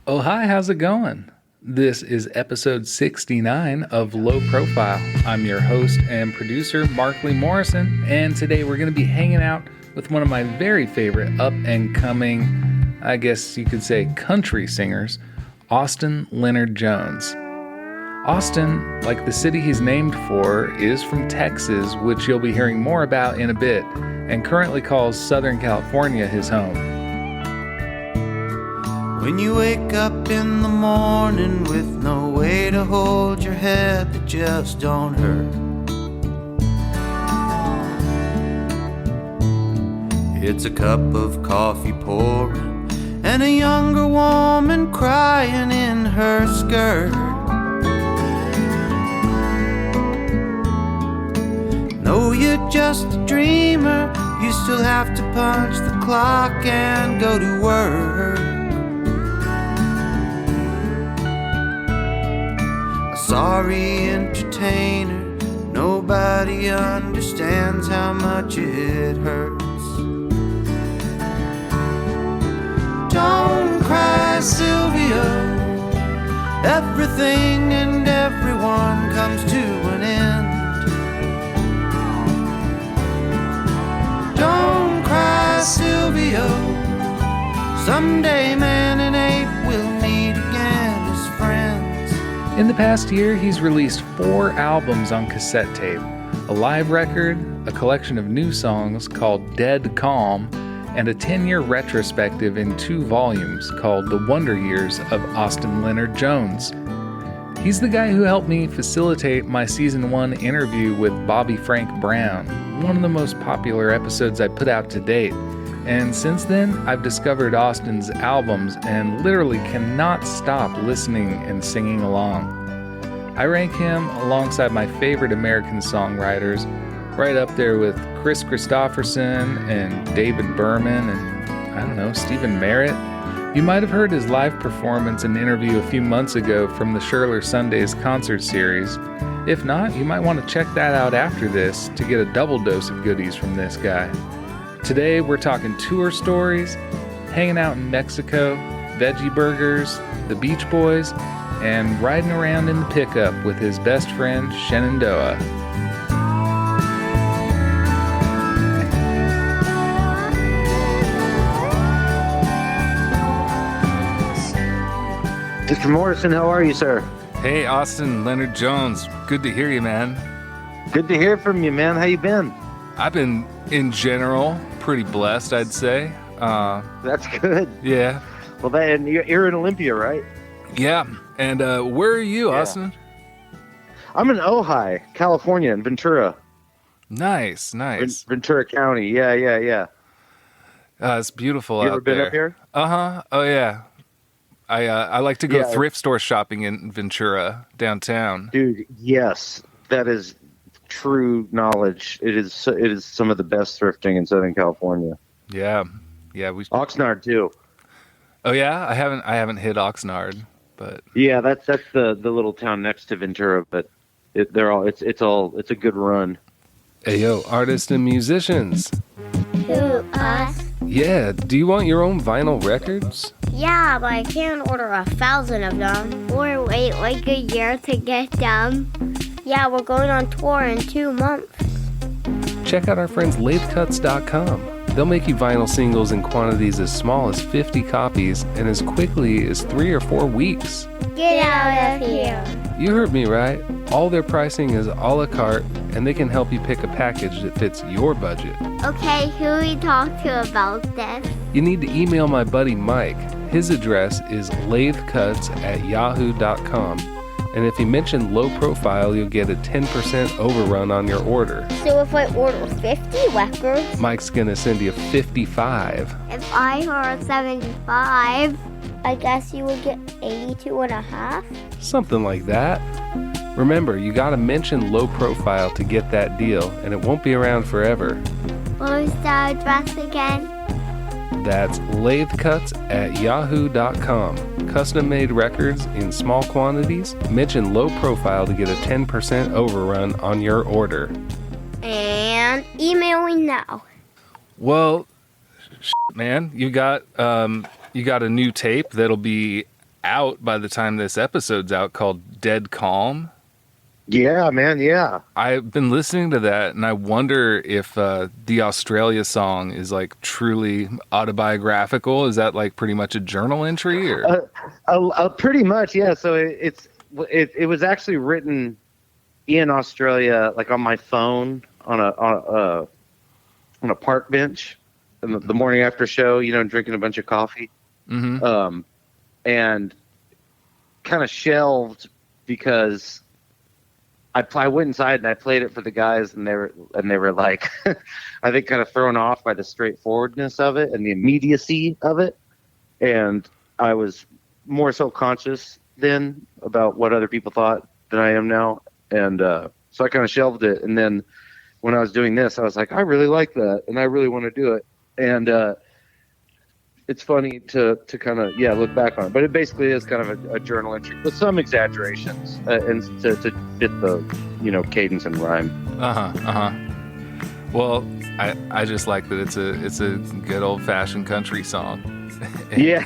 Ojai, how's it going? This is episode 69 of Low Profile. I'm your host and producer, Mark Lee Morrison, and today we're going to be hanging out with one of my very favorite up-and-coming, I guess you could say, country singers, Austin Leonard Jones. Austin, like the city he's named for, is from Texas, which you'll be hearing more about in a bit, and currently calls Southern California his home. When you wake up in the morning with no way to hold your head that just don't hurt, it's a cup of coffee pouring and a younger woman crying in her skirt. No, you're just a dreamer, you still have to punch the clock and go to work. Sorry entertainer, nobody understands how much it hurts. Don't cry, Sylvia, everything and everyone comes to an end. Don't cry, Sylvia, someday man and ape will meet again as friends. In the past year, he's released 4 albums on cassette tape, a live record, a collection of new songs called Dead Calm, and a 10-year retrospective in 2 volumes called The Wonder Years of Austin Leonard Jones. He's the guy who helped me facilitate my Season 1 interview with Bobby Frank Brown, one of the most popular episodes I put out to date. And since then, I've discovered Austin's albums and literally cannot stop listening and singing along. I rank him alongside my favorite American songwriters, right up there with Kristofferson and David Berman and, Stephen Merritt. You might have heard his live performance and interview a few months ago from the Scherler Sundays concert series. If not, you might want to check that out after this to get a double dose of goodies from this guy. Today, we're talking tour stories, hanging out in Mexico, veggie burgers, the Beach Boys, and riding around in the pickup with his best friend, Shenandoah. Mr. Morrison, how are you, sir? Hey, Austin Leonard Jones. Good to hear you, man. Good to hear from you, man. How you been? I've been, in general, pretty blessed, I'd say. That's good. Yeah. Well, then you're in Olympia, right? Yeah. And where are you, Yeah. Austin? I'm in Ojai, California, in Ventura. Nice. Ventura County. Yeah. It's beautiful You out ever been there. up here? Uh-huh. Oh, yeah. I like to go Yeah. thrift store shopping in Ventura, downtown. Dude, yes. That is true knowledge. It is some of the best thrifting in Southern California. Yeah. Oxnard too. Oh, yeah? I haven't hit Oxnard, but... Yeah, that's the little town next to Ventura, but it's a good run. Hey, yo, artists and musicians. Who, us? Yeah, do you want your own vinyl records? Yeah, but I can't order 1,000 of them. Or wait like a year to get them. Yeah, we're going on tour in 2 months. Check out our friends lathecuts.com. They'll make you vinyl singles in quantities as small as 50 copies and as quickly as 3 or 4 weeks. Get out of here. You heard me right. All their pricing is a la carte, and they can help you pick a package that fits your budget. Okay, who we talk to about this? You need to email my buddy Mike. His address is lathecuts@yahoo.com. And if you mention Low Profile, you'll get a 10% overrun on your order. So if I order 50 records, Mike's gonna send you 55. if I order 75, I guess you would get 82 and a half? Something like that. Remember, you gotta mention Low Profile to get that deal, and it won't be around forever. What was the address again? That's lathecuts@yahoo.com. Custom-made records in small quantities. Mention Low Profile to get a 10% overrun on your order. And emailing now. Well, man, you got a new tape that'll be out by the time this episode's out, called Dead Calm. Yeah, man. Yeah. I've been listening to that, and I wonder if the Australia song is like truly autobiographical. Is that like pretty much a journal entry, or? Pretty much, yeah. So it was actually written in Australia, like on my phone on a park bench in the morning after show, drinking a bunch of coffee, and kind of shelved because I went inside and I played it for the guys, and they were like, I think kind of thrown off by the straightforwardness of it and the immediacy of it, and I was more self-conscious then about what other people thought than I am now, and so I kind of shelved it. And then when I was doing this, I was like, I really like that, and I really want to do it, and it's funny to kind of look back on it, but it basically is kind of a journal entry with some exaggerations and to fit the cadence and rhyme. Well, I just like that it's a good old fashioned country song. yeah.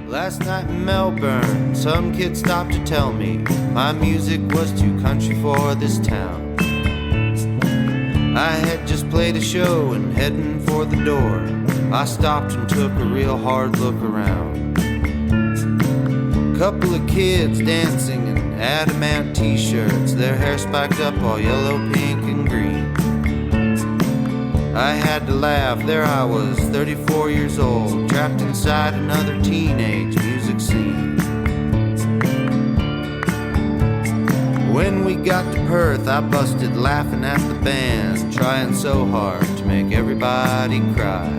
Last night in Melbourne, some kid stopped to tell me my music was too country for this town. I had just played a show and heading for the door, I stopped and took a real hard look around. Couple of kids dancing in adamant t-shirts, their hair spiked up all yellow, pink, and green. I had to laugh, there I was, 34 years old, trapped inside another teenage music scene. When we got to Perth, I busted laughing at the band, trying so hard to make everybody cry.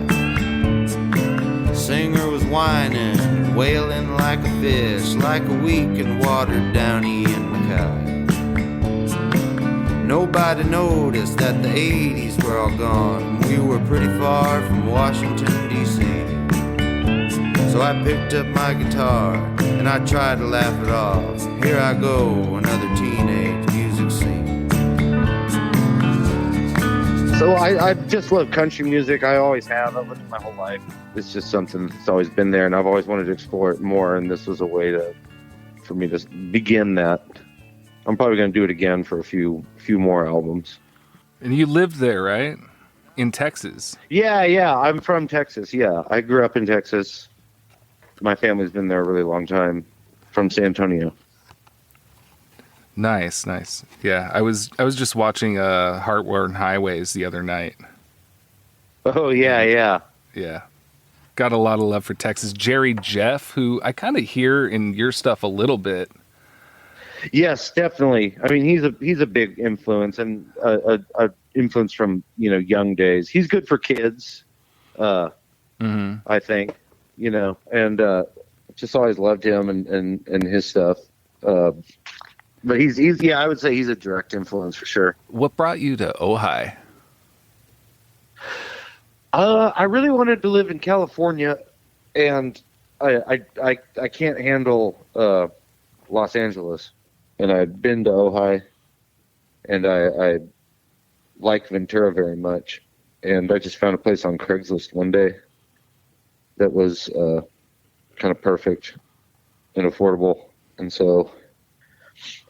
Singer was whining, wailing like a fish, like a weak and watered down Ian Mackay. Nobody noticed that the 80s were all gone. We were pretty far from Washington, D.C. So I picked up my guitar and I tried to laugh it off. Here I go, another teenage music scene. So I just love country music. I always have. I've lived it my whole life. It's just something that's always been there, and I've always wanted to explore it more, and this was a way for me to begin that. I'm probably going to do it again for a few more albums. And you lived there, right? In Texas. Yeah. I'm from Texas. Yeah, I grew up in Texas. My family's been there a really long time, from San Antonio. Nice. Yeah, I was just watching Heartworn Highways the other night. Oh yeah. Yeah. Got a lot of love for Texas. Jerry Jeff, who I kind of hear in your stuff a little bit. Yes, definitely. I mean, he's a big influence, and a influence from young days. He's good for kids, I think. And just always loved him and his stuff. But he's I would say he's a direct influence for sure. What brought you to Ojai? I really wanted to live in California, and I can't handle Los Angeles. And I'd been to Ojai, and I like Ventura very much. And I just found a place on Craigslist one day that was kind of perfect and affordable. And so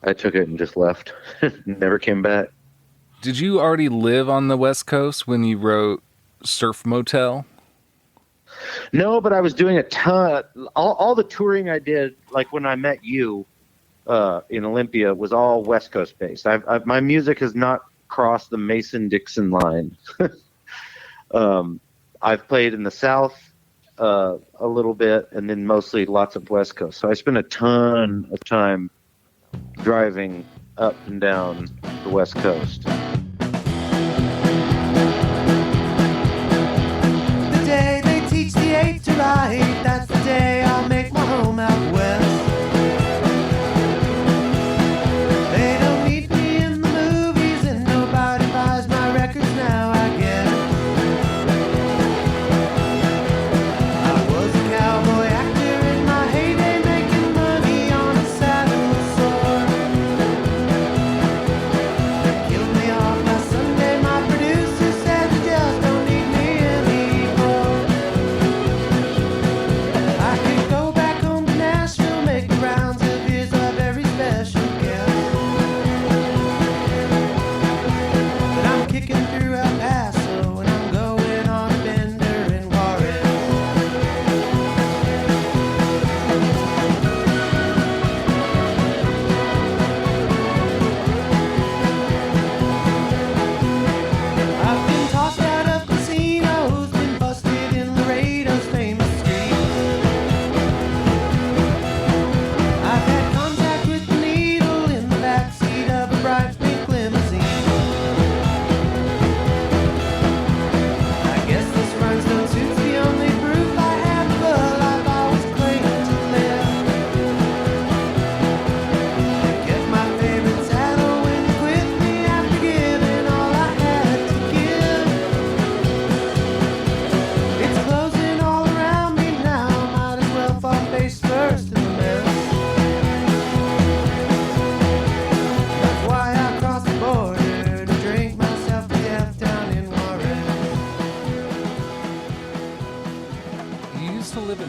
I took it and just left. Never came back. Did you already live on the West Coast when you wrote Surf Motel? No, but I was doing a ton. All the touring I did, like when I met you in Olympia, was all West Coast based. My music has not crossed the Mason-Dixon line. I've played in the South a little bit, and then mostly lots of West Coast. So I spent a ton of time driving up and down the West Coast. The day they teach the 8 to write, that's the day I'll make my home out west. They don't need me in the movies, and nobody buys my records now, I guess. I was a cowboy actor in my heyday, making money on a saddle sore. They killed me off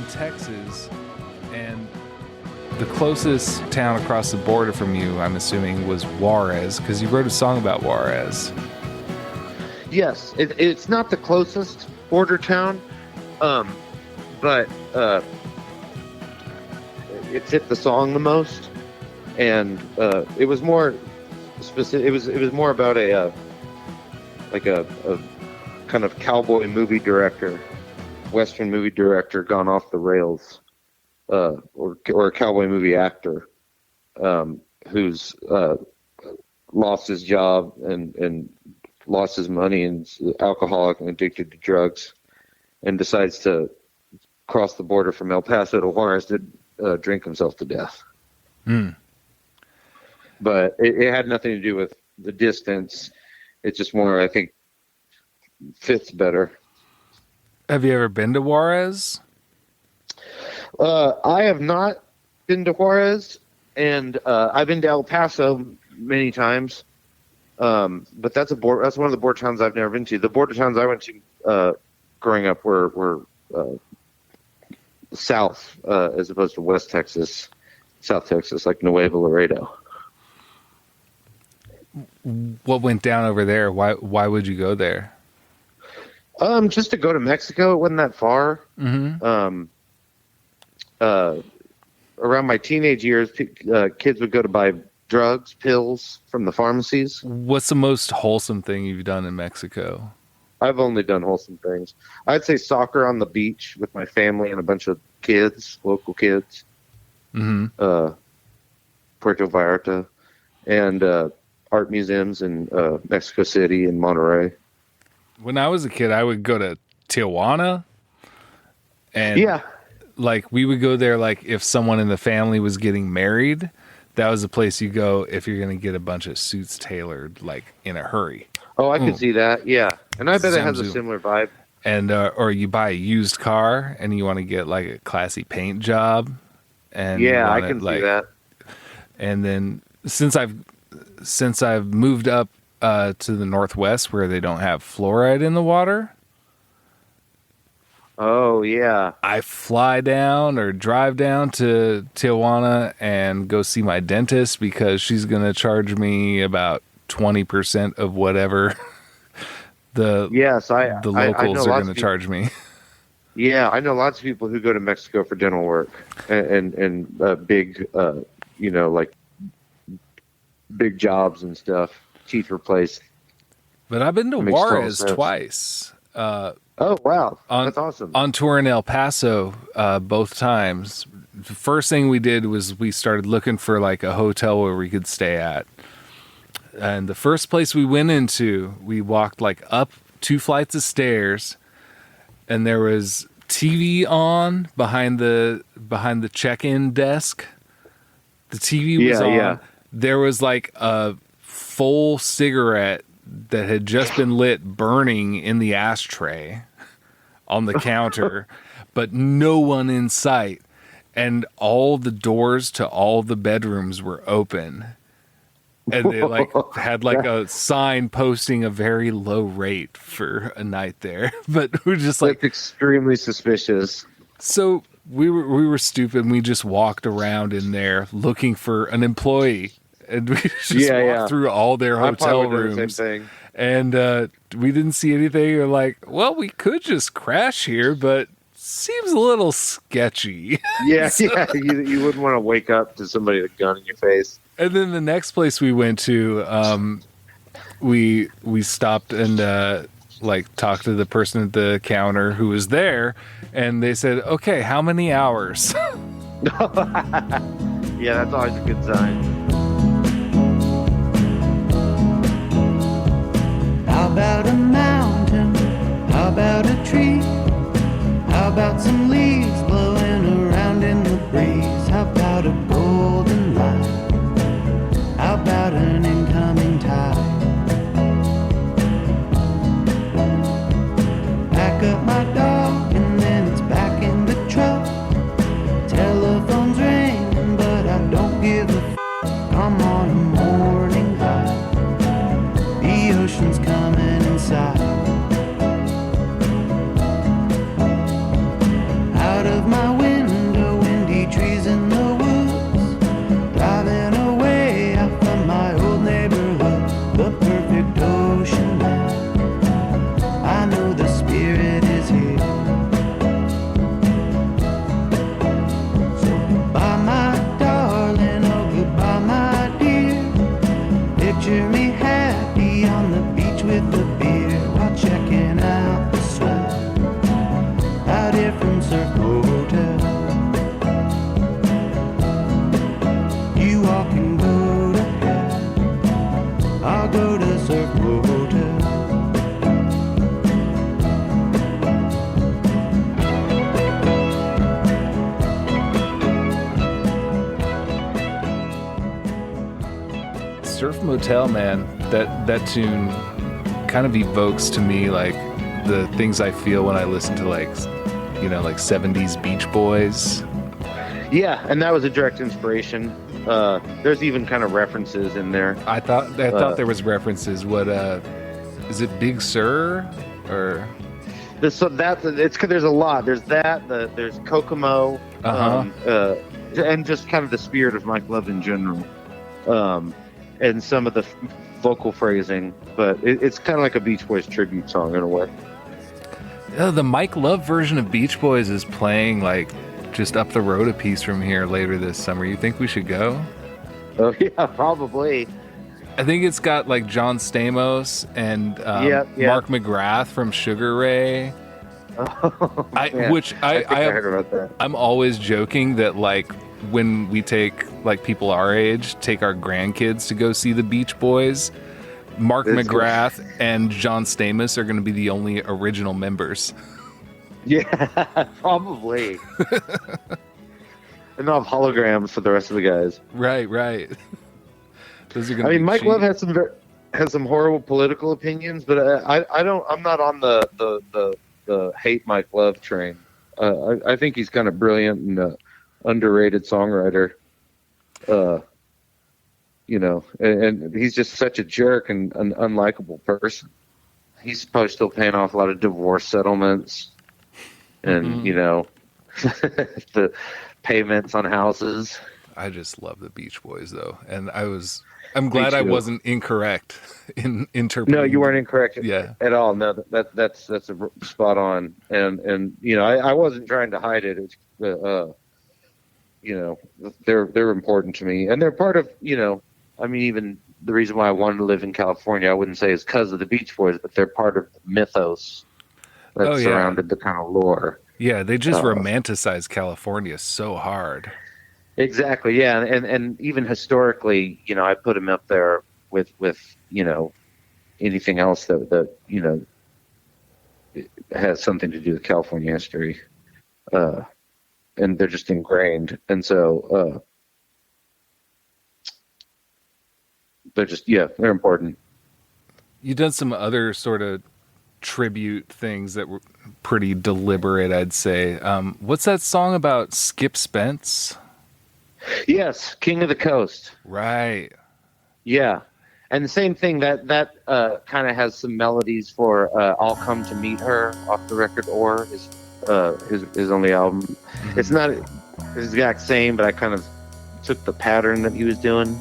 Texas, and the closest town across the border from you, I'm assuming, was Juarez, because you wrote a song about Juarez. Yes, it's not the closest border town, but it fit the song the most, and it was more specific. It was more about a kind of cowboy movie director, Western movie director gone off the rails, or a cowboy movie actor who's lost his job and lost his money and is alcoholic and addicted to drugs, and decides to cross the border from El Paso to Juarez to drink himself to death. But it had nothing to do with the distance. It's just more, I think, fits better. Have you ever been to Juarez? I have not been to Juarez, and I've been to El Paso many times. But that's one of the border towns I've never been to. The border towns I went to growing up were south, as opposed to West Texas, South Texas, like Nuevo Laredo. What went down over there? Why would you go there? Just to go to Mexico. It wasn't that far. Mm-hmm. Around my teenage years, kids would go to buy drugs, pills from the pharmacies. What's the most wholesome thing you've done in Mexico? I've only done wholesome things. I'd say soccer on the beach with my family and a bunch of kids, local kids. Mm-hmm. Puerto Vallarta, and art museums in Mexico City and Monterrey. When I was a kid, I would go to Tijuana, and like we would go there. Like if someone in the family was getting married, that was the place you go if you're going to get a bunch of suits tailored, like in a hurry. Oh, I could see that. Yeah, and I bet it has a Zamzu. similar vibe. And or you buy a used car and you want to get like a classy paint job. And yeah, I can see that. And then since I've moved up to the Northwest where they don't have fluoride in the water. Oh, yeah. I fly down or drive down to Tijuana and go see my dentist because she's going to charge me about 20% of whatever the locals are going to charge me. Yeah, I know lots of people who go to Mexico for dental work and big, like big jobs and stuff, teeth replaced. But I've been to Juarez twice. Oh, wow. That's awesome. On tour in El Paso both times. The first thing we did was we started looking for like a hotel where we could stay at. And the first place we went into, we walked like up 2 flights of stairs, and there was TV on behind the check-in desk. The TV was on. Yeah. There was like a full cigarette that had just been lit burning in the ashtray on the counter, but no one in sight. And all the doors to all the bedrooms were open. And they like had like a sign posting a very low rate for a night there. But we're just like, that's extremely suspicious. So we were stupid and we just walked around in there looking for an employee. And we just walked through all their hotel rooms. The same thing. And we didn't see anything. We're like, well, we could just crash here, but seems a little sketchy. Yeah, you wouldn't want to wake up to somebody with a gun in your face. And then the next place we went to, we stopped and like talked to the person at the counter who was there, and they said, "Okay, how many hours?" Yeah, that's always a good sign. How about a mountain? How about a tree? How about some leaves blowing around in the breeze? How about a golden light? How about an incoming tide? Pack up my dog and then it's back in the truck. Telephone's ringing but I don't give a f***. I'm on a morning high. The ocean's coming inside. Out of my way Hotel, man, that tune kind of evokes to me like the things I feel when I listen to like 70s Beach Boys. Yeah, and that was a direct inspiration. There's even kind of references in there. I thought there was references. What is it, Big Sur or? There's a lot. There's that. There's Kokomo. And just kind of the spirit of Mike Love in general, and some of the vocal phrasing. But it's kind of like a Beach Boys tribute song in a way. The Mike Love version of Beach Boys is playing like just up the road a piece from here later this summer. You think we should go? Oh yeah, probably. I think it's got like John Stamos and Mark McGrath from Sugar Ray. Oh, I heard about that. I'm always joking that like when we take like people our age take our grandkids to go see the Beach Boys, Mark McGrath and John Stamos are going to be the only original members. Yeah, probably. And they'll have holograms for the rest of the guys. Right. Those are gonna be Mike cheap. Love has some horrible political opinions, but I'm not on the hate Mike Love train. I think he's kind of brilliant and underrated songwriter. And he's just such a jerk and an unlikable person. He's probably still paying off a lot of divorce settlements and, the payments on houses. I just love the Beach Boys though. And I'm glad I wasn't incorrect in interpreting. No, you weren't incorrect Yeah. at all. No, that's a spot on. And I wasn't trying to hide it. It's, they're important to me, and they're part of, even the reason why I wanted to live in California, I wouldn't say is because of the Beach Boys, but they're part of the mythos that surrounded the kind of lore. Yeah, they just romanticize California so hard. Exactly. Yeah. And even historically, I put them up there with anything else that has something to do with California history. And they're just ingrained. And so, they're important. You've done some other sort of tribute things that were pretty deliberate, I'd say. What's that song about Skip Spence? Yes, King of the Coast. Right. Yeah, and the same thing that kind of has some melodies for "I'll Come to Meet Her" off the record, or his only album. Mm-hmm. It's not the exact same, but I kind of took the pattern that he was doing.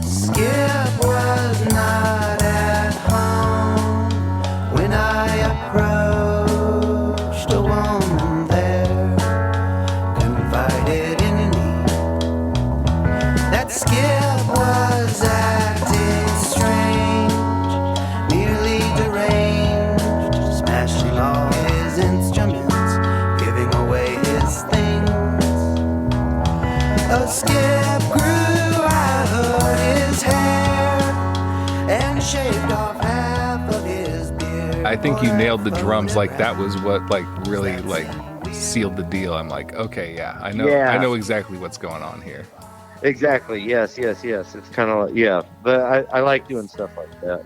Skip was not at home when I approached a woman there, confided in me that Skip was acting strange, nearly deranged, smashing all his instruments, giving away his things. A Skip grew out his hair and shaved off half of his beard. I think you nailed the drums. Like that was what like really like sealed the deal. I'm like, okay, yeah, I know exactly what's going on here. Exactly. Yes. It's kind of like, but I like doing stuff like that.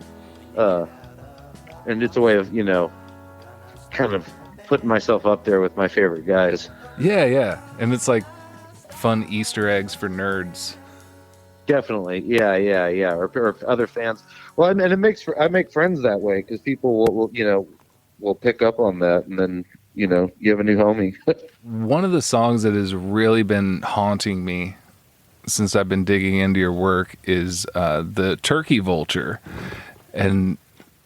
And it's a way of, kind of putting myself up there with my favorite guys. Yeah. And it's like fun Easter eggs for nerds. Definitely. Yeah. Or other fans. Well, and I make friends that way because people will pick up on that, and then, you have a new homie. One of the songs that has really been haunting me since I've been digging into your work is the Turkey Vulture. And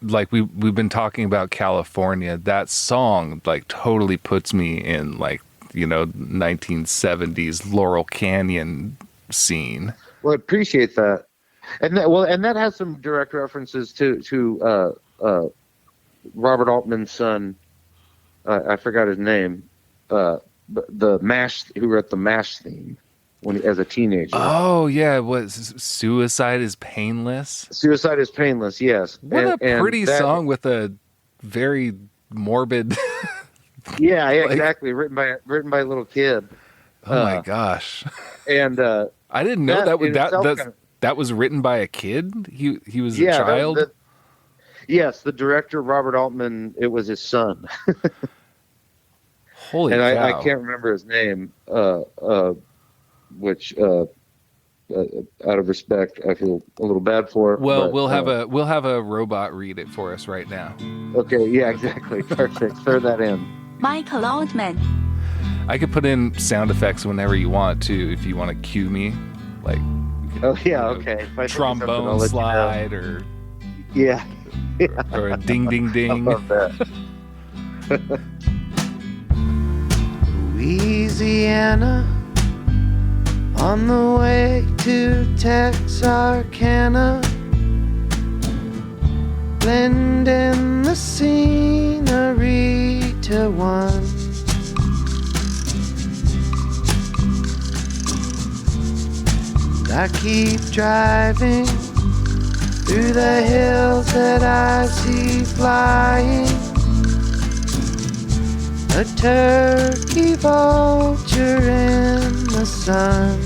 like we've been talking about California, that song like totally puts me in like, 1970s Laurel Canyon scene. Well, I appreciate that. And that has some direct references to Robert Altman's son. I forgot his name. The MASH, who wrote the MASH theme as a teenager. Oh yeah, Suicide is Painless? Suicide is Painless, yes. What a pretty song with a very morbid. Yeah, exactly. Written by a little kid. Oh my gosh. And I didn't know that would that was written by a kid? He was a Yeah, child? Yes, the director, Robert Altman, it was his son. Holy and cow. I can't remember his name, which out of respect, I feel a little bad for it. Well, but, we'll have a robot read it for us right now. Okay, yeah, exactly. Perfect. Throw that in. Michael Altman. I could put in sound effects whenever you want to, if you want to cue me, like Oh yeah, okay. If I think of something, I'll trombone let you know. slide or Yeah. or a ding ding I ding. love that. Louisiana, on the way to Texarkana, blending the scenery to one. I keep driving through the hills that I see flying. A turkey vulture in the sun.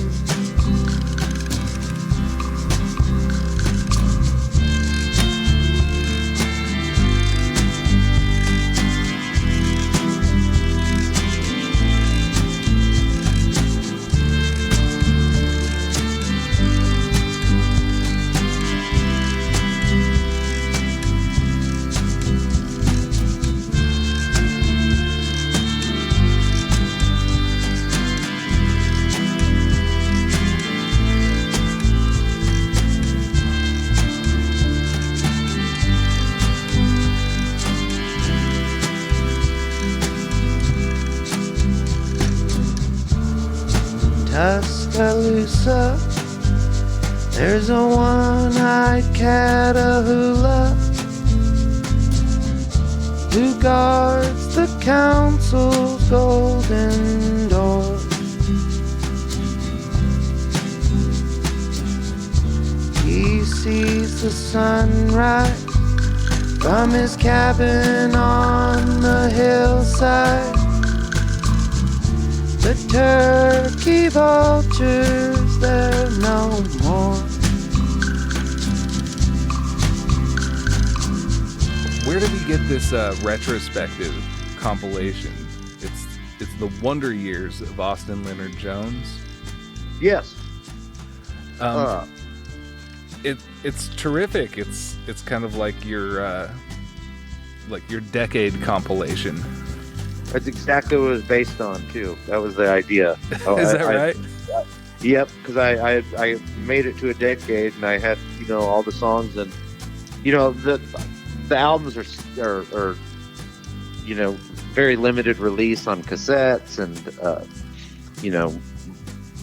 Tuscaloosa, there's a one-eyed Catahoula who guards the council's golden door. He sees the sunrise from his cabin on the hillside. The turkey vultures, they're no more. Where did we get this retrospective compilation? It's the Wonder Years of Austin Leonard Jones. Yes. It's terrific. It's kind of like your decade compilation. That's exactly what it was based on, too. That was the idea. Is that right? Yep, because I made it to a decade, and I had, all the songs, and, the albums are very limited release on cassettes and,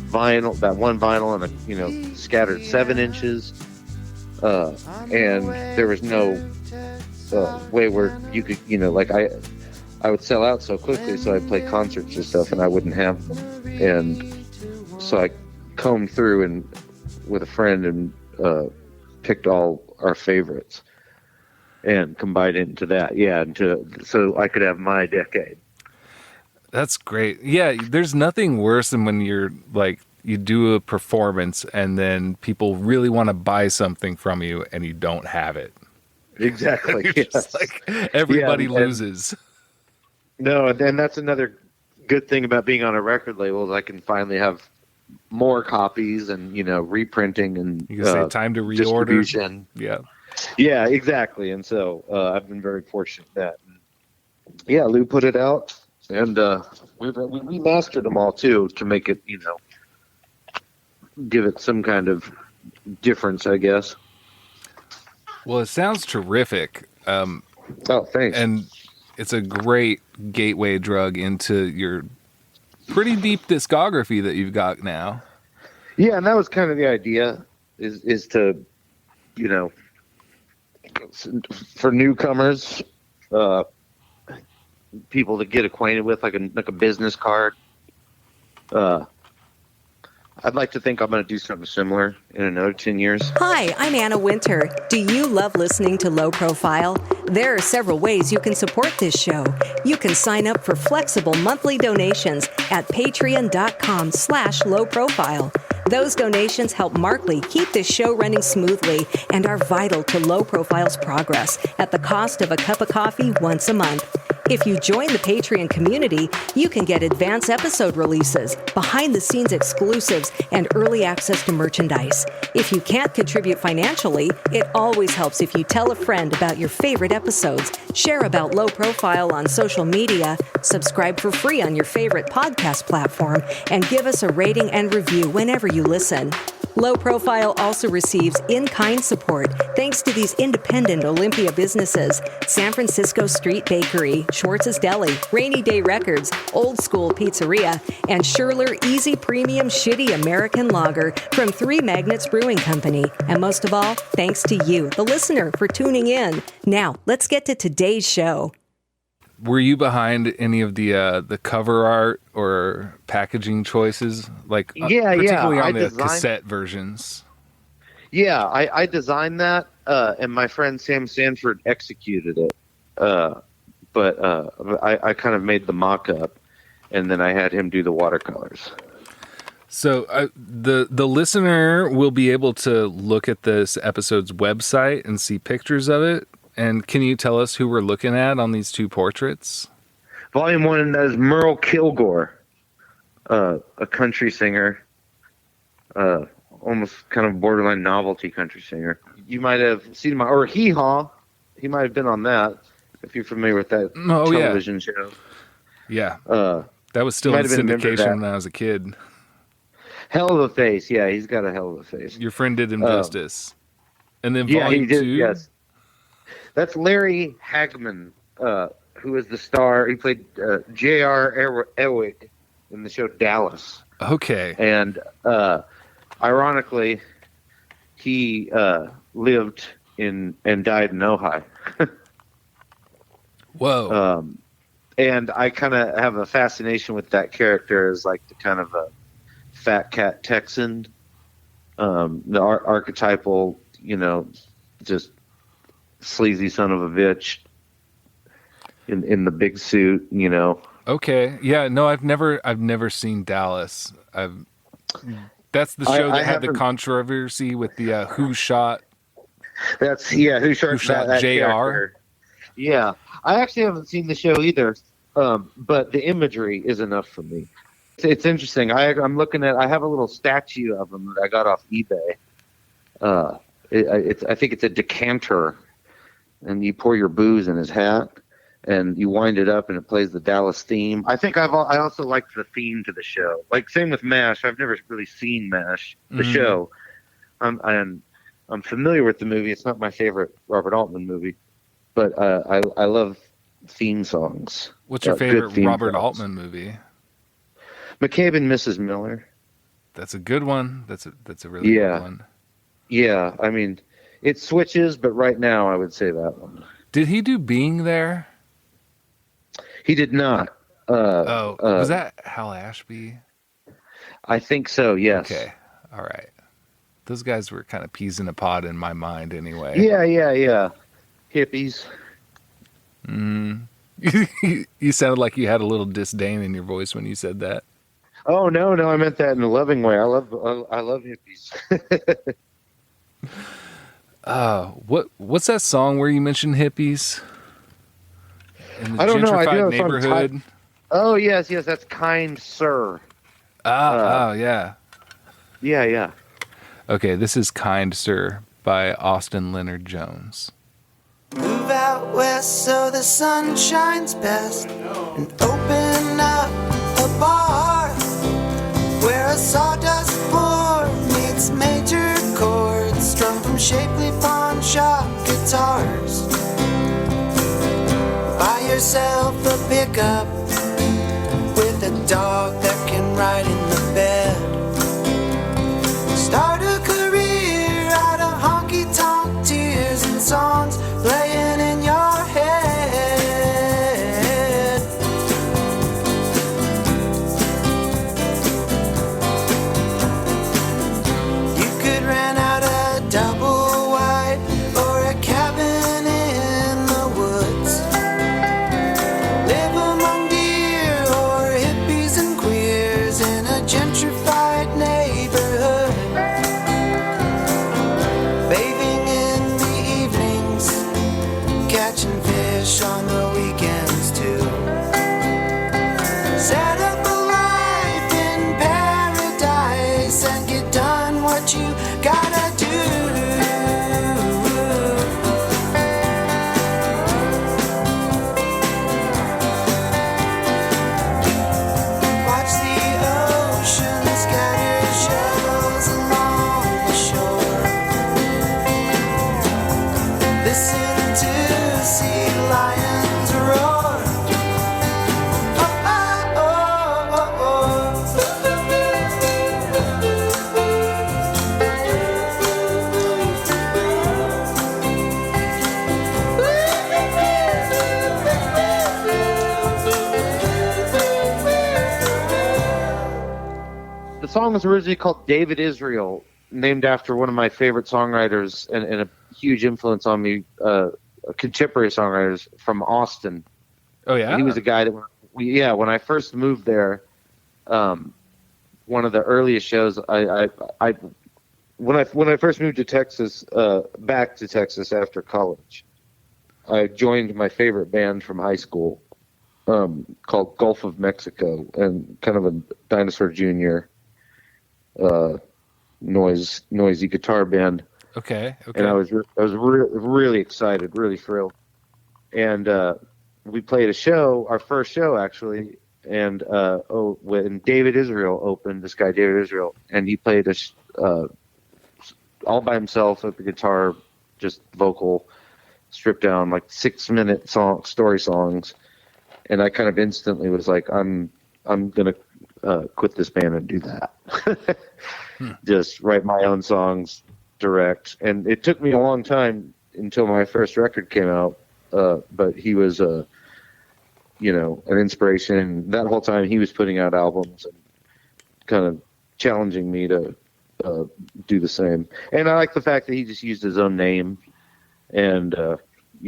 vinyl, that one vinyl and scattered 7 inches. And there was no way where you could, I would sell out so quickly, so I'd play concerts and stuff, and I wouldn't have them. And so I combed through and with a friend and picked all our favorites and combined it into that. Yeah, so I could have my decade. That's great. Yeah, there's nothing worse than when you're like, you do a performance and then people really want to buy something from you and you don't have it. Exactly. You're Yes. just like, everybody loses. No, and that's another good thing about being on a record label is I can finally have more copies and, reprinting and You can say time to reorder. distribution. Yeah. Yeah, exactly. And so I've been very fortunate that. Yeah, Lou put it out, and we remastered them all, too, to make it, give it some kind of difference, I guess. Well, it sounds terrific. Oh, thanks. And it's a great gateway drug into your pretty deep discography that you've got now. Yeah, and that was kind of the idea, is to, for newcomers, people to get acquainted with, like a business card. I'd like to think I'm going to do something similar in another 10 years. Hi, I'm Anna Winter. Do you love listening to Low Profile? There are several ways you can support this show. You can sign up for flexible monthly donations at patreon.com/lowprofile. Those donations help Markley keep this show running smoothly and are vital to Low Profile's progress at the cost of a cup of coffee once a month. If you join the Patreon community, you can get advance episode releases, behind-the-scenes exclusives, and early access to merchandise. If you can't contribute financially, it always helps if you tell a friend about your favorite episodes, share about Low Profile on social media, subscribe for free on your favorite podcast platform, and give us a rating and review whenever you listen. Low Profile also receives in-kind support thanks to these independent Olympia businesses: San Francisco Street Bakery, Schwartz's Deli, Rainy Day Records, Old School Pizzeria, and Scherler Easy Premium Shitty American Lager from Three Magnets Brewing Company. And most of all, thanks to you, the listener, for tuning in. Now, let's get to today's show. Were you behind any of the cover art or packaging choices? Like, particularly on the cassette versions? Yeah, I designed that, and my friend Sam Sanford executed it. But I kind of made the mock-up, and then I had him do the watercolors. So the listener will be able to look at this episode's website and see pictures of it. And can you tell us who we're looking at on these two portraits? Volume 1 is Merle Kilgore, a country singer, almost kind of borderline novelty country singer. You might have seen or Hee Haw. He might have been on that, if you're familiar with that television show. Yeah. That was still in syndication when I was a kid. Hell of a face. Yeah, he's got a hell of a face. Your friend did him justice. And then Volume 2? Yes. That's Larry Hagman, who is the star. He played J.R. Ewing in the show Dallas. Okay. And ironically, he lived in and died in Ojai. Whoa. And I kind of have a fascination with that character as like the kind of a fat cat Texan, the archetypal, just sleazy son of a bitch in the big suit, Okay. Yeah, no, I've never seen Dallas. That's the show that had the controversy with the Who Shot. That's Who Shot that JR. Character. Yeah. I actually haven't seen the show either. But the imagery is enough for me. It's interesting. I'm looking at. I have a little statue of him that I got off eBay. I think it's a decanter, and you pour your booze in his hat, and you wind it up, and it plays the Dallas theme. I think I also like the theme to the show. Like same with MASH. I've never really seen MASH, the show. I'm familiar with the movie. It's not my favorite Robert Altman movie, but I love theme songs. What's your favorite Robert Altman movie? McCabe and Mrs. Miller. That's a good one. That's a really good one. Yeah, I mean, it switches, but right now I would say that one. Did he do Being There? He did not. Was that Hal Ashby? I think so, yes. Okay, all right. Those guys were kind of peas in a pod in my mind anyway. Yeah. Hippies. You sounded like you had a little disdain in your voice when you said that. Oh, no, I meant that in a loving way. I love hippies. What's that song where you mentioned hippies? In the I don't know. I do gentrified neighborhood. Oh, yes, that's Kind Sir. Yeah. Yeah. Okay, this is Kind Sir by Austin Leonard Jones. Move out west so the sun shines best, and open up a bar where a sawdust board meets major chords strung from shapely pawn shop guitars. Buy yourself a pickup with a dog that can ride in the bed. Start a career out of honky-tonk tears and songs playing in your head. You could rent out a double wide or a cabin in the woods. Live among deer or hippies and queers in a Listen to sea lions roar. Oh, oh, oh, oh, The song was originally called David Israel, named after one of my favorite songwriters and a huge influence on me, contemporary songwriters from Austin. Oh yeah, He was a guy that when I first moved there, one of the earliest shows when I first moved to Texas, back to Texas after college, I joined my favorite band from high school, called Gulf of Mexico, and kind of a Dinosaur Jr. Noisy guitar band. Okay. And I was really excited, really thrilled. And we played a show, our first show actually, and when David Israel opened, this guy David Israel, and he played all by himself at the guitar, just vocal, stripped down, like 6-minute story songs. And I kind of instantly was like, I'm gonna quit this band and do that. Just write my own songs, direct. And it took me a long time until my first record came out. But he was, an inspiration. That whole time he was putting out albums and kind of challenging me to do the same. And I like the fact that he just used his own name. And, it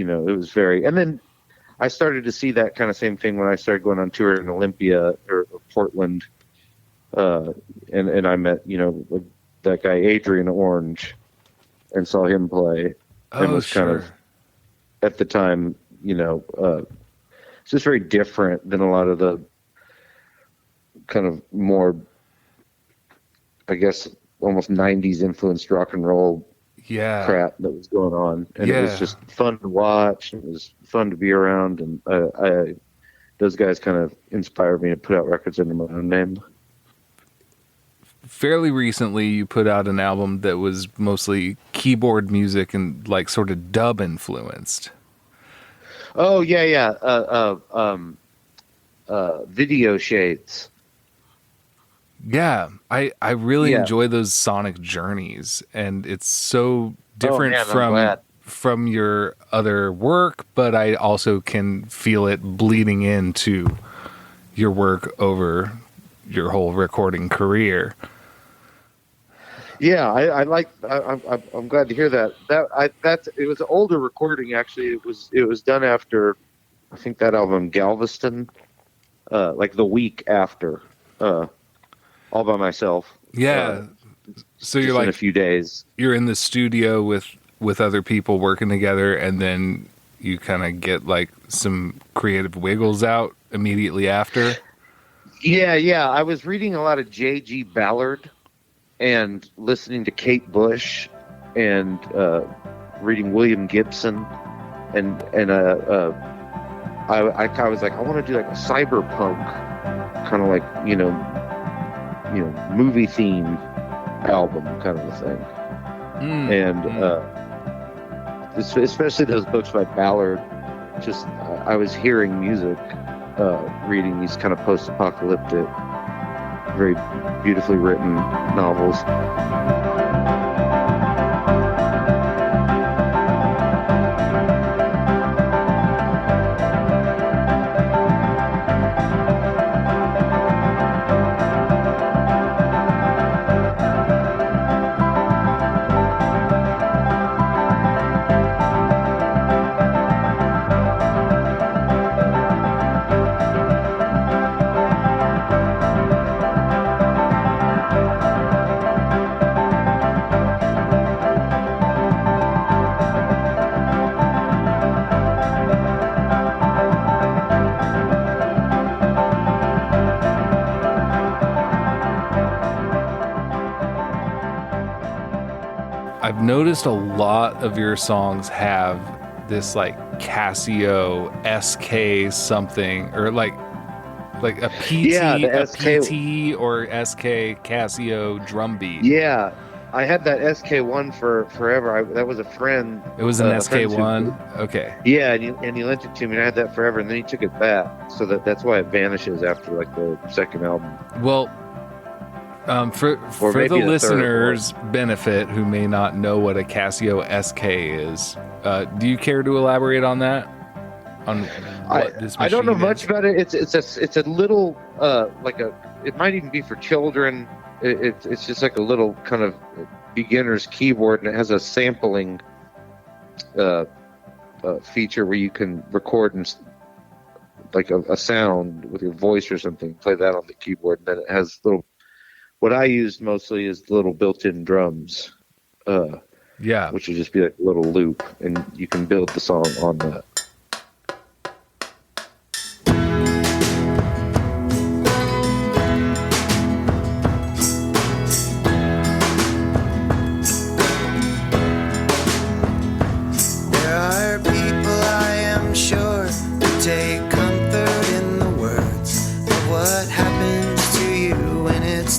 was very... And then I started to see that kind of same thing when I started going on tour in Olympia or Portland. And I met, that guy Adrian Orange and saw him play. And was kind of, at the time, it's just very different than a lot of the kind of more, I guess, almost 90s influenced rock and roll crap that was going on. And it was just fun to watch. It was fun to be around. And those guys kind of inspired me to put out records under my own name. Fairly recently, you put out an album that was mostly keyboard music and like sort of dub influenced. Oh, yeah. Video Shades. Yeah, I really enjoy those sonic journeys, and it's so different from your other work, but I also can feel it bleeding into your work over your whole recording career. Yeah, I'm glad to hear that. It was an older recording actually. It was done after, I think, that album Galveston, like the week after, all by myself. Yeah. So you're like in a few days. You're in the studio with other people working together, and then you kind of get like some creative wiggles out immediately after. Yeah. I was reading a lot of J.G. Ballard and listening to Kate Bush and reading William Gibson, and I was like, I want to do like a cyberpunk kind of like movie theme album kind of a thing. And especially those books by Ballard, just I was hearing music, reading these kind of post-apocalyptic, very beautifully written novels. I've noticed a lot of your songs have this like Casio SK something, or like a PT, the a SK. PT or SK Casio drum beat. Yeah, I had that SK1 for forever. That was a friend. It was an a friend SK1. Okay. Yeah, and he lent it to me, and I had that forever, and then he took it back, so that's why it vanishes after like the second album. Well, for the listeners' benefit who may not know what a Casio SK is, do you care to elaborate on that? On what this machine I don't know is? much about it. It's a little it might even be for children. It's just like a little kind of beginner's keyboard, and it has a sampling feature where you can record like a sound with your voice or something, play that on the keyboard, and then it has little. What I used mostly is the little built-in drums. Which would just be like a little loop, and you can build the song on that.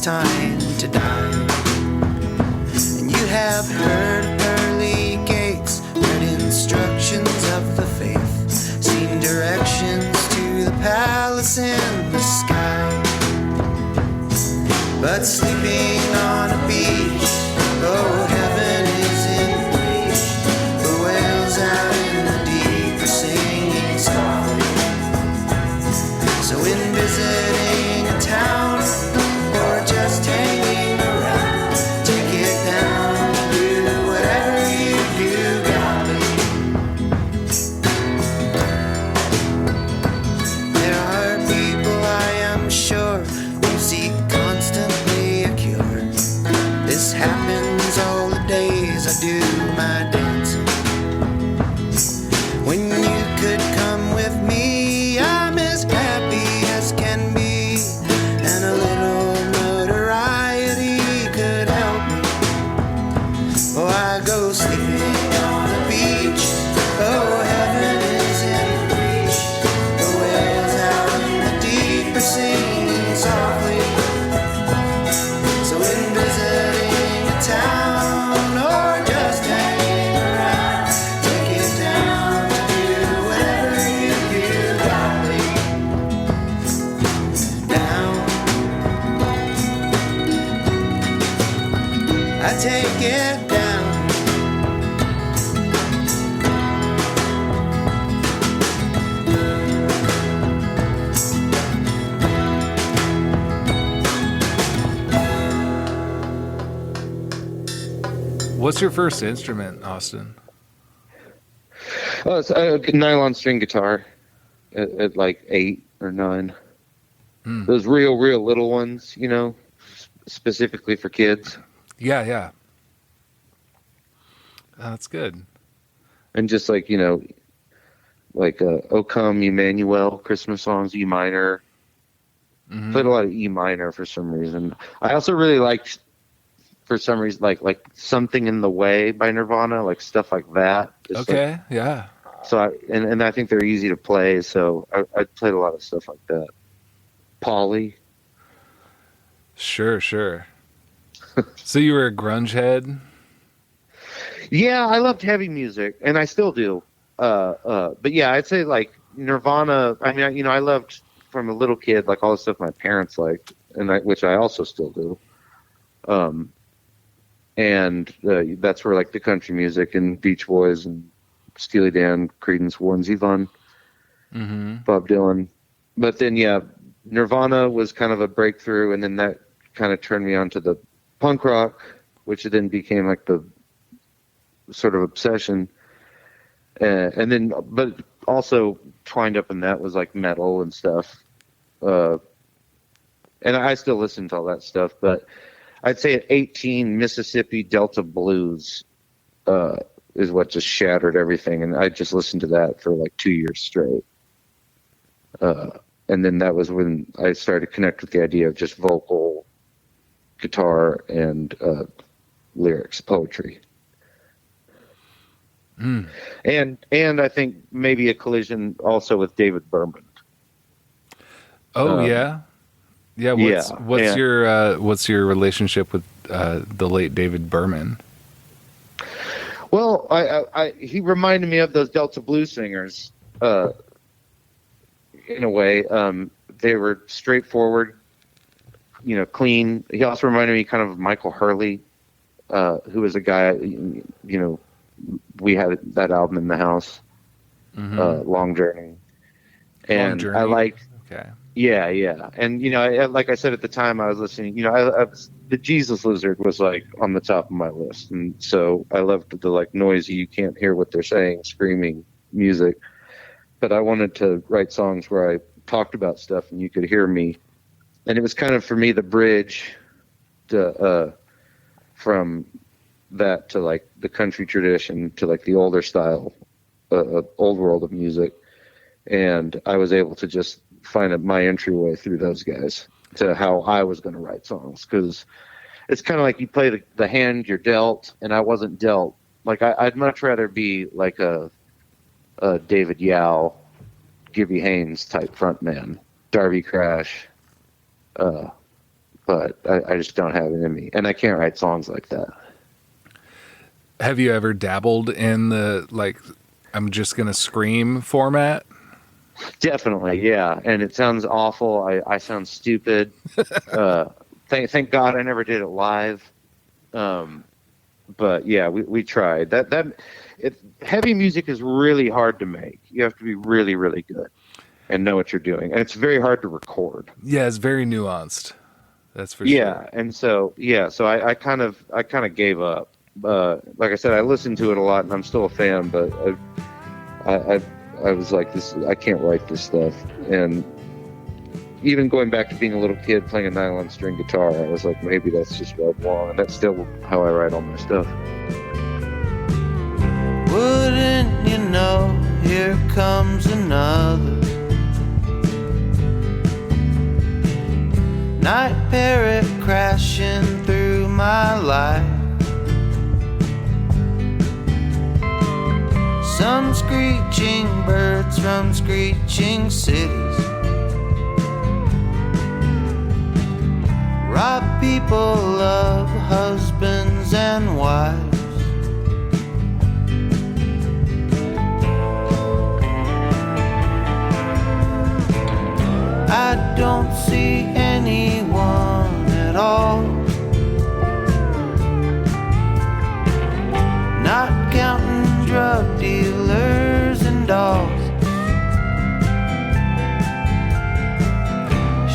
Time to die. And you have heard of pearly gates, read instructions of the faith, seen directions to the palace in the sky. But sleeping on a beach, oh, heaven is in reach. The whales out in the deep are singing softly. So in visiting a town, just hanging around, take it down, do whatever you do, godly. There are people, I am sure, who seek constantly a cure. This happens all the days I do my dancing. When you could come with me, I'm as happy as can be, and a little go sleeping on the beach. Oh, heaven is in reach. The whales out in the deep are singing softly. So in visiting a town or just hanging around, take it down to do whatever you do, godly. Down. I take it down. What's your first instrument, Austin? Oh, it's a nylon string guitar at like 8 or 9. Those real little ones, specifically for kids. Yeah. That's good. And just like, like O Come Emmanuel, Christmas songs, E minor. Played a lot of E minor for some reason. I also really liked, for some reason, like Something in the Way by Nirvana, like stuff like that. Just okay, yeah. So I think they're easy to play, so I played a lot of stuff like that. Polly. Sure. So you were a grunge head? Yeah, I loved heavy music, and I still do. But yeah, I'd say like Nirvana. I mean, I loved from a little kid like all the stuff my parents liked, which I also still do. And that's where like the country music and Beach Boys and Steely Dan, Creedence, Warren Zevon, Bob Dylan. But then yeah, Nirvana was kind of a breakthrough, and then that kind of turned me on to the punk rock, which then became like the sort of obsession. And then, but also twined up in that was like metal and stuff. And I still listen to all that stuff, but I'd say at 18, Mississippi Delta Blues is what just shattered everything. And I just listened to that for like 2 years straight. And then that was when I started to connect with the idea of just vocal, guitar, and lyrics, poetry. And I think maybe a collision also with David Berman. Oh, yeah. What's your relationship with the late David Berman. Well, he reminded me of those Delta blues singers, in a way. They were straightforward, clean. He also reminded me kind of Michael Hurley, who was a guy, we had that album in the house, Long Journey. And Long Journey. I liked, Okay. yeah. And, like I said at the time I was listening, the Jesus Lizard was like on the top of my list. And so I loved the like noisy, you can't hear what they're saying, screaming music. But I wanted to write songs where I talked about stuff and you could hear me. And it was kind of, for me, the bridge to, from that to like the country tradition to like the older style, old world of music. And I was able to just find my entryway through those guys to how I was going to write songs. Because it's kind of like you play the hand you're dealt, and I wasn't dealt. Like I'd much rather be like a David Yow, Gibby Haynes type frontman, Darby Crash. But I just don't have it in me, and I can't write songs like that. Have you ever dabbled in the like I'm just gonna scream format? Definitely, yeah. And it sounds awful. I sound stupid. Thank God I never did it live. But yeah, we tried. Heavy music is really hard to make. You have to be really, really good and know what you're doing. And it's very hard to record. Yeah, it's very nuanced. That's for sure. Yeah, and so I kind of gave up. Like I said, I listened to it a lot, and I'm still a fan. But I was like, I can't write this stuff. And even going back to being a little kid playing a nylon string guitar, I was like, maybe that's just what I want. And that's still how I write all my stuff. Wouldn't you know, here comes another night parrot crashing through my life. Some screeching birds from screeching cities rob people of husbands and wives. I don't see anyone at all, not counting drug dealers and dogs.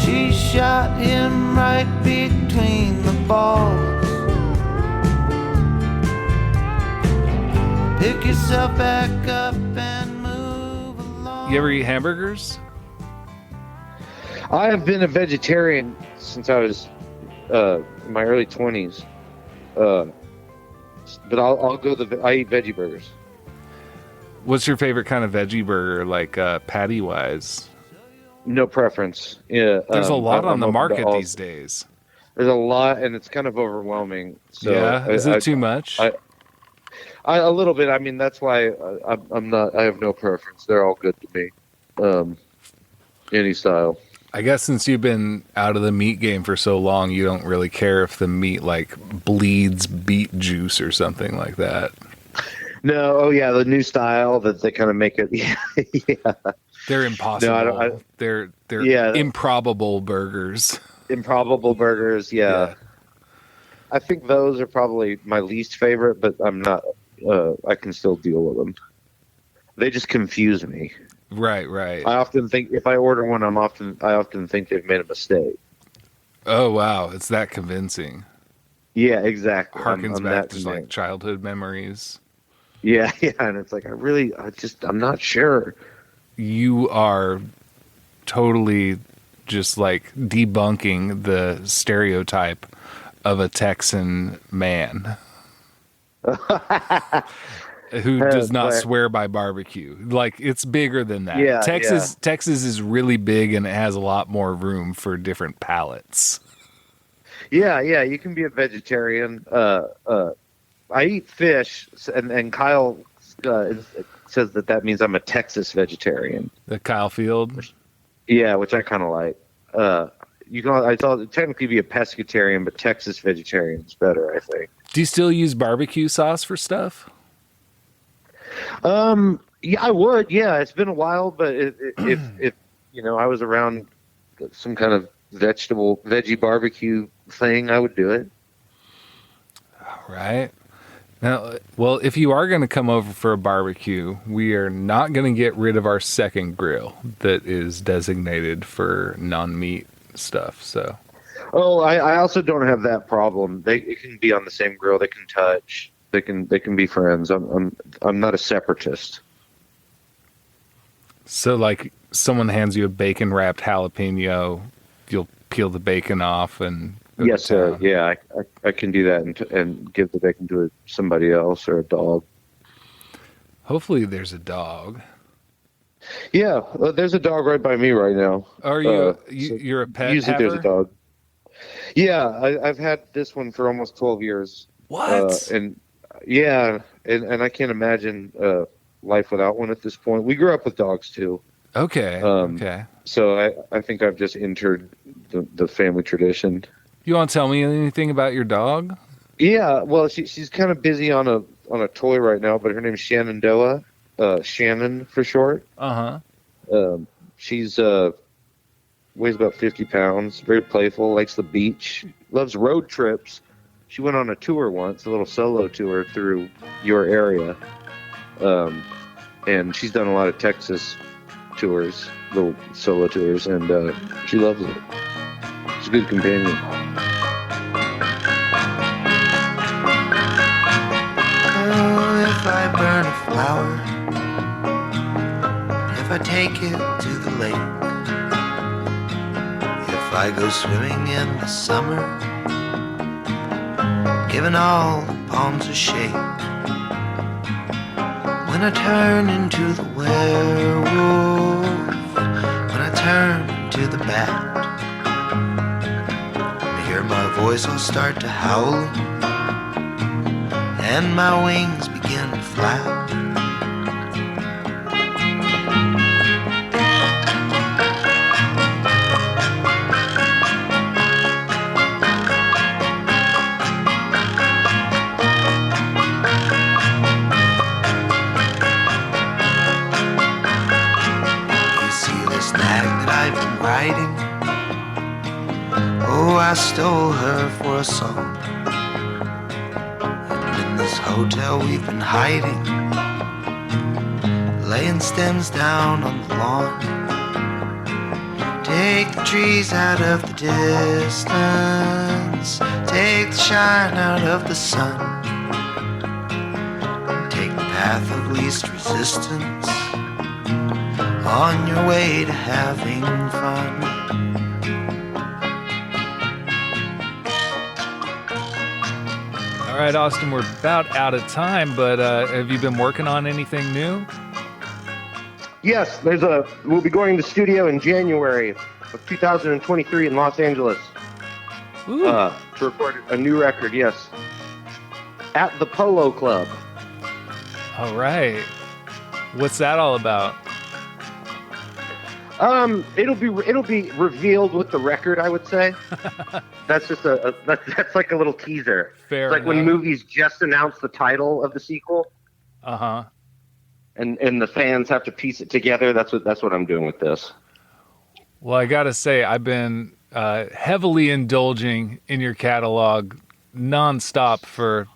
She shot him right between the balls. Pick yourself back up and move along. You ever eat hamburgers? I have been a vegetarian since I was in my early 20s. But I'll go I eat veggie burgers. What's your favorite kind of veggie burger, like patty wise? No preference. Yeah, There's a lot on the I'm open to market all. these days. There's a lot, and it's kind of overwhelming. So Yeah, is it too much? A little bit. I mean, that's why I'm not. I have no preference. They're all good to me. Any style. I guess since you've been out of the meat game for so long, you don't really care if the meat like bleeds beet juice or something like that. No, oh yeah, the new style that they kind of make it. Yeah, They're impossible. No, they're Yeah. improbable burgers. Improbable burgers. Yeah. I think those are probably my least favorite, but I'm not. I can still deal with them. They just confuse me. Right. I often think if I order one, I often think they've made a mistake. Oh wow, it's that convincing. Yeah, exactly. Harkens I'm back that to like childhood memories. Yeah, and it's like I'm not sure. You are totally just like debunking the stereotype of a Texan man who does not swear by barbecue. Like, it's bigger than that. Yeah, Texas is really big, and it has a lot more room for different palates. Yeah, you can be a vegetarian. I eat fish, and Kyle says that means I'm a Texas vegetarian. The Kyle Field? Yeah, which I kind of like. I thought it'd technically be a pescatarian, but Texas vegetarian is better, I think. Do you still use barbecue sauce for stuff? Yeah, I would. Yeah, it's been a while, but if I was around some kind of veggie barbecue thing, I would do it. All right. Now, well, if you are going to come over for a barbecue, we are not going to get rid of our second grill that is designated for non-meat stuff. So. Oh, I also don't have that problem. It can be on the same grill. They can touch. They can be friends. I'm not a separatist. So, like, someone hands you a bacon wrapped jalapeno, you'll peel the bacon off and. Yes, sir. Yeah, I can do that and give the bacon to somebody else or a dog. Hopefully, there's a dog. Yeah, there's a dog right by me right now. Are you? You're a pet Usually haver? there's a dog. Yeah, I've had this one for almost 12 years. What? And I can't imagine life without one at this point. We grew up with dogs too. Okay. Okay. So I think I've just entered the family tradition. You want to tell me anything about your dog? Yeah, well, she's kind of busy on a toy right now, but her name's Shenandoah, Shannon for short. She's weighs about 50 pounds, very playful, likes the beach, loves road trips. She went on a tour once, a little solo tour through your area, and she's done a lot of Texas tours, little solo tours, and she loves it. She's a good companion. If I burn a flower, if I take it to the lake, if I go swimming in the summer, giving all the palms a shake, when I turn into the werewolf, when I turn into the bat, and hear my voice, I'll start to howl, and my wings begin to flap. You see this nag that I've been riding? Oh, I stole her for a song. This hotel we've been hiding, laying stems down on the lawn. Take the trees out of the distance, take the shine out of the sun, take the path of least resistance on your way to having fun. All right, Austin, we're about out of time, but have you been working on anything new? Yes, we'll be going to the studio in January of 2023 in Los Angeles to record a new record. Yes, at the Polo Club. All right. What's that all about? It'll be revealed with the record, I would say. That's just that's like a little teaser. Fair it's like enough. when movies just announce the title of the sequel. Uh-huh. And the fans have to piece it together. That's what I'm doing with this. Well, I got to say, I've been heavily indulging in your catalog nonstop for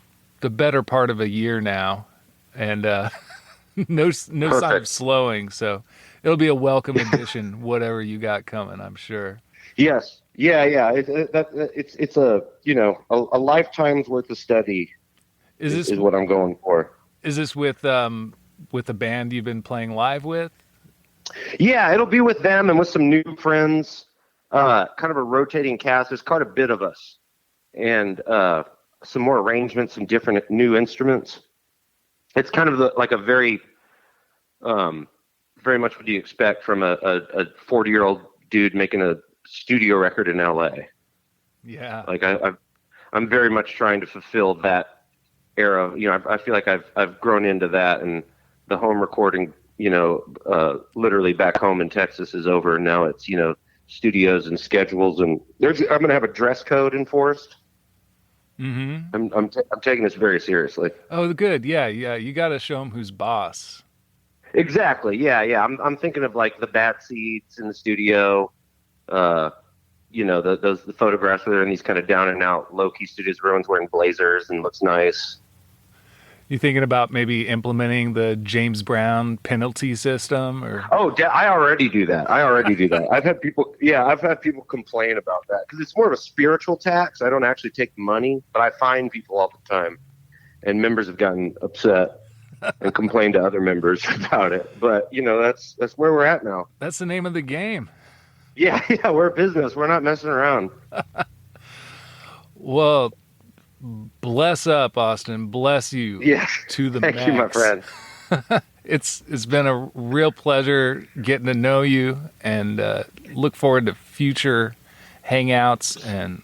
the better part of a year now. And no sign of slowing, so it'll be a welcome addition, whatever you got coming, I'm sure. Yes. Yeah. It's a lifetime's worth of study. Is what I'm going for. Is this with the band you've been playing live with? Yeah, it'll be with them and with some new friends. Kind of a rotating cast. There's quite a bit of us, and some more arrangements, some different new instruments. It's kind of like a very much what you expect from a 40-year-old dude making a studio record in LA. Yeah. Like I'm very much trying to fulfill that era. I feel like I've grown into that, and the home recording, literally back home in Texas is over. And now it's, studios and schedules, and I'm going to have a dress code enforced. Mm-hmm. I'm taking this very seriously. Oh, good. Yeah. You got to show them who's boss. Exactly. Yeah. I'm thinking of like the bad seats in the studio. The photographs where they're in these kind of down and out low key studios. Everyone's wearing blazers and looks nice. You thinking about maybe implementing the James Brown penalty system, or? Oh, I already do that. I've had people complain about that because it's more of a spiritual tax. I don't actually take the money, but I fine people all the time, and members have gotten upset and complained to other members about it. But that's where we're at now. That's the name of the game. Yeah, we're a business. We're not messing around. Well, bless up, Austin. Bless you. Yeah. To the Thank max. you, my friend. It's been a real pleasure getting to know you, and look forward to future hangouts and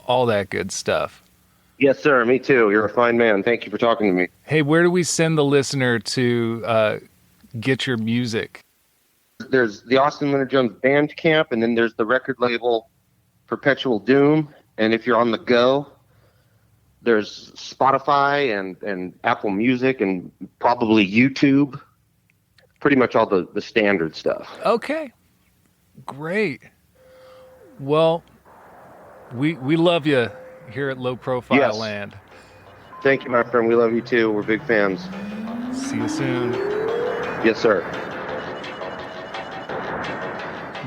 all that good stuff. Yes, sir. Me too. You're a fine man. Thank you for talking to me. Hey, where do we send the listener to get your music? There's the Austin Leonard Jones Bandcamp, and then there's the record label Perpetual Doom. And if you're on the go, there's Spotify and Apple Music and probably YouTube. Pretty much all the standard stuff. Okay. Great. Well, we love you here at Low Profile Land. Thank you, my friend. We love you too. We're big fans. See you soon. Yes, sir.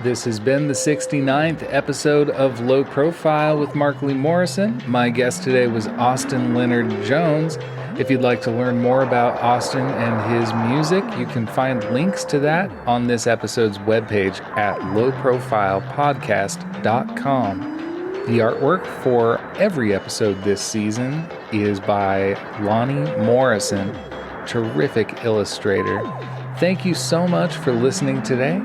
This has been the 69th episode of Low Profile with Markley Morrison. My guest today was Austin Leonard Jones. If you'd like to learn more about Austin and his music, you can find links to that on this episode's webpage at lowprofilepodcast.com. The artwork for every episode this season is by Lonnie Morrison, terrific illustrator. Thank you so much for listening today.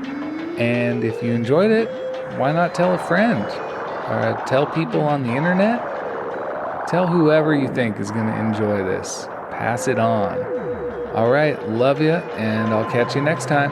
And if you enjoyed it, why not tell a friend? Or tell people on the internet? Tell whoever you think is going to enjoy this. Pass it on. All right, love you, and I'll catch you next time.